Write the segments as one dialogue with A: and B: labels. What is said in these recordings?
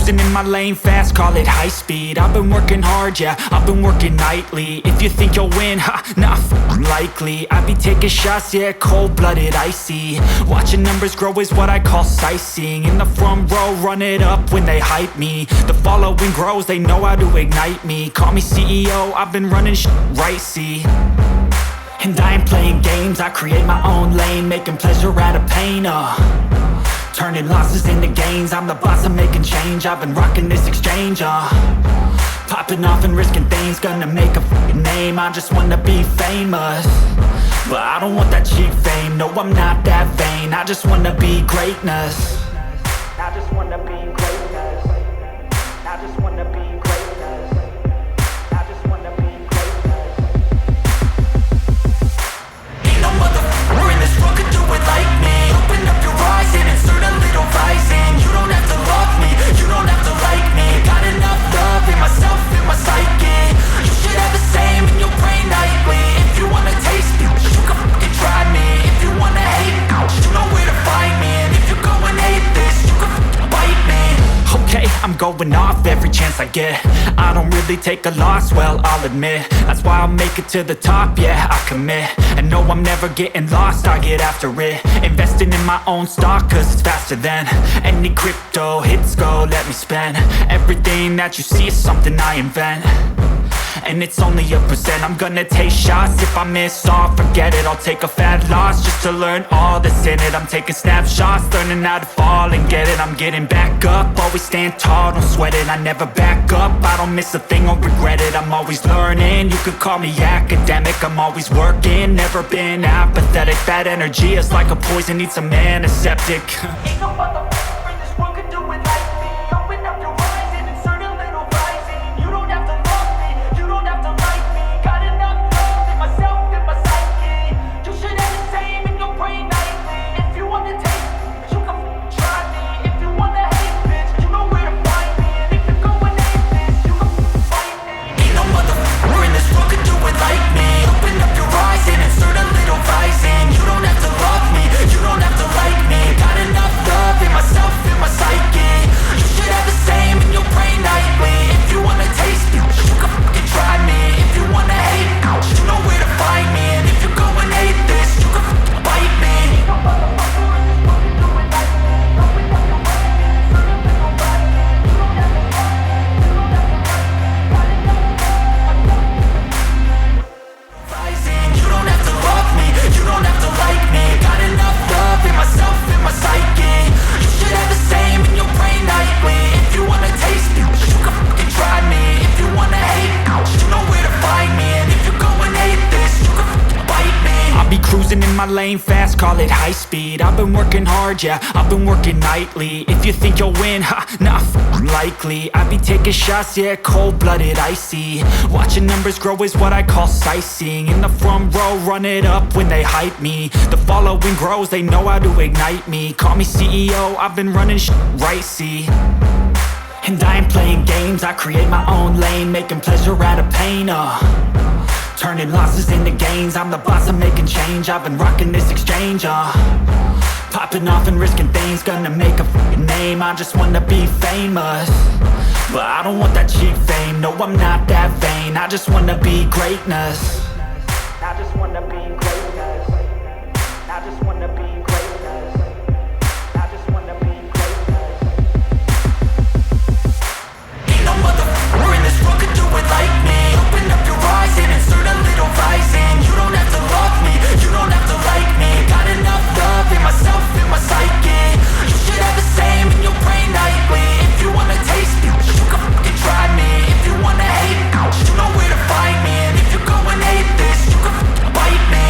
A: cruising in my lane fast, call it high speed. I've been working hard, yeah, I've been working nightly. If you think you'll win, ha, not likely. I be taking shots, yeah, cold-blooded, icy. Watching numbers grow is what I call sightseeing. In the front row, run it up when they hype me. The following grows, they know how to ignite me. Call me CEO, I've been running right, see. And I ain't playing games, I create my own lane, making pleasure out of pain, turning losses into gains. I'm the boss, I'm making change. I've been rocking this exchange, popping off and risking things. Gonna make a fucking name, I just wanna be famous. But I don't want that cheap fame, no I'm not that vain. I just wanna be greatness. I just wanna be greatness. I just wanna be greatness. I just wanna be greatness. Ain't no motherfucker in this world could do it like me. Open up your eyes and insert a little rising. You don't have to love me, you don't have to like me. Got enough love in myself, in my psyche. You should have the same in your brain nightly. If you wanna taste me, you can fucking try me. If you wanna hate me, you know where to find me. And if you go and hate this, you can fucking bite me. Okay, I'm going off every chance I get. I don't really take a loss, well, I'll admit. That's why I'll make it to the top, yeah, I commit. And no, I'm never getting lost, I get after it. Investing in my own stock, cause it's faster than any crypto hits go, let me spend. Everything that you see is something I invent. And it's only a percent. I'm gonna take shots. If I miss all, forget it. I'll take a fat loss just to learn all that's in it. I'm taking snapshots, learning how to fall and get it. I'm getting back up, always stand tall, don't sweat it. I never back up, I don't miss a thing or regret it. I'm always learning, you could call me academic. I'm always working, never been apathetic. That energy is like a poison, needs some antiseptic. Ain't no motherfucker in this world could do it like me. Open up your eyes and insert a little rising. You don't have to love me, you don't have to like me. Got enough love in myself, in my psyche. You should have the same in your brain nightly. If you wanna taste me, you can try me. If you wanna hate bitch, you know where to find me. And if you go and hate this, you can fight me. Ain't no motherfucker in this world could do it like me. Open up your eyes and insert a little rising. You don't have to love me, you don't have to like me. Got enough love in myself, in my psyche. You should have the same in your brain nightly. If you wanna taste me, you can fucking try me. If you wanna hate me, you know where to find me. And if you go and hate this, you can fucking bite me. Ain't no motherfucker in this world can do it like me. Open up your eyes and insert a little rising. You don't have to love me, you don't have to like me. Got enough love, rising. You don't have to love me, you don't have to like me. Got enough love in myself, in my psyche. You should have the same in your brain nightly. If you wanna taste me, you can fucking try me. If you wanna hate me, you know where to find me. And if you go and hate this, you can fucking bite me. I'll be cruising in my lane fast, call it high speed. I've been working hard, yeah, I've been working nightly. If you think you'll win, ha, not likely. I be taking shots, yeah, cold-blooded, icy. Watching numbers grow is what I call sightseeing. In the front row, run it up when they hype me. The following grows, they know how to ignite me. Call me CEO, I've been running right, see. And I ain't playing games, I create my own lane, making pleasure out of pain, turning losses into gains. I'm the boss, I'm making change. I've been rocking this exchange, popping off and risking things. Gonna make a fucking name, I just wanna be famous. But I don't want that cheap fame, no I'm not that vain. I just wanna be greatness. I just wanna be greatness. I just wanna be greatness. I just wanna be greatness. Ain't no motherfucker in this world could do it like me. Open up your eyes and insert a little rising. You don't have to love me, you don't have to like me. Got enough love in myself, in my psyche. You should have the same in your brain nightly. If you wanna taste me, you can fucking try me. If you wanna hate me, you know where to find me. And if you go and hate this, you can fucking bite me.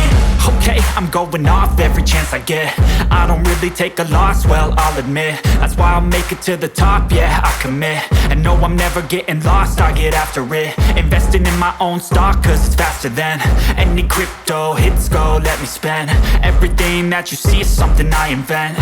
A: Okay, I'm going off every chance I get. I don't really take a loss, well, I'll admit. That's why I'll make it to the top, yeah, I commit. And no, I'm never getting lost, I get after it. Investing in my own stock, cause it's faster than any crypto hits go, let me spend. Everything that you see is something I invent.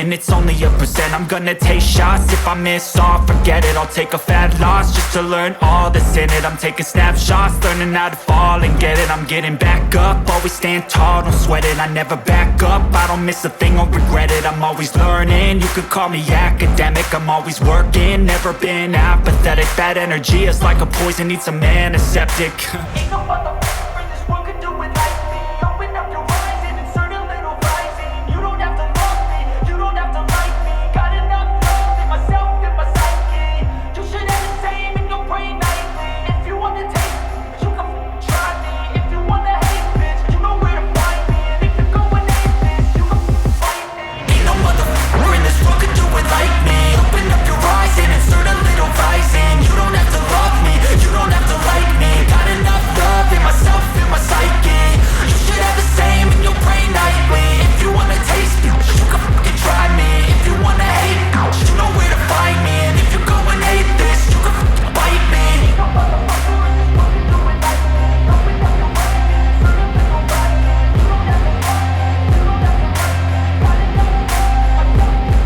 A: and it's only a percent. I'm gonna take shots, if I miss all, forget it. I'll take a fat loss just to learn all that's in it. I'm taking snapshots, learning how to fall and get it. I'm getting back up, always stand tall, don't sweat it. I never back up, I don't miss a thing or regret it. I'm always learning, you could call me academic. I'm always working, never been apathetic. Bad energy is like a poison, needs some antiseptic. Ain't no motherfucker in this world could do it like me. Open up your eyes and insert a little rising. You don't have to love me, you don't have to like me. Got enough love in myself, in my psyche. You should have the same in your brain nightly. If you want to taste me, you can try me. If you want to hate, bitch, you know where to find me. And if you're going hate this, you can fight me. Ain't no motherfucker in this world could do it like me. Open up your eyes and insert a little rising. You don't have to love me, you don't have to like me. Got enough love in myself, in my psyche. You should have the same in your brain nightly. If you wanna taste me, you can fucking try me. If you wanna hate, you know where to find me. And if you're going hate this, you can fucking bite me. Ain't no motherfucker in this world can do it like me. Open up your eyes and insert a little rising. You don't have to love me, you don't have to like me. Got enough love in myself.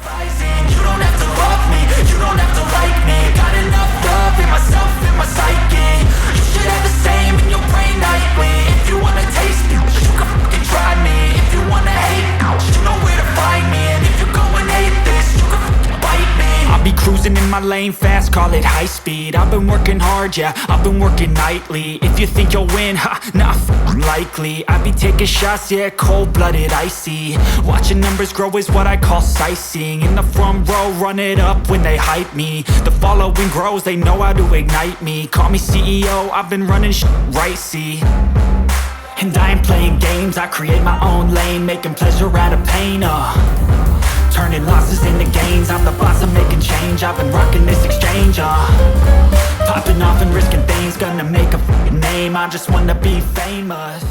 A: Rising, you don't have to love me, you don't have to like me. Got enough love in myself, in my psyche. You should have the same in your brain nightly. If you wanna taste me, you can fucking try me. If you wanna hate, you know where to find me. And if you're going hate this, you can fucking bite me. I'll be cruising in my lane fast, call it high speed. I've been working hard, yeah, I've been working nightly. If you think you'll win, ha, nah, likely. I be taking shots, yeah, cold-blooded, icy. Watching numbers grow is what I call sightseeing. In the front row, run it up when they hype me. The following grows, they know how to ignite me. Call me CEO, I've been running shit right, see. And I ain't playing games, I create my own lane. Making pleasure out of pain, turning losses into gains. I'm the boss, I'm making change. I've been rocking this exchange, popping off and risking things. Gonna make a f***ing name, I just wanna be famous.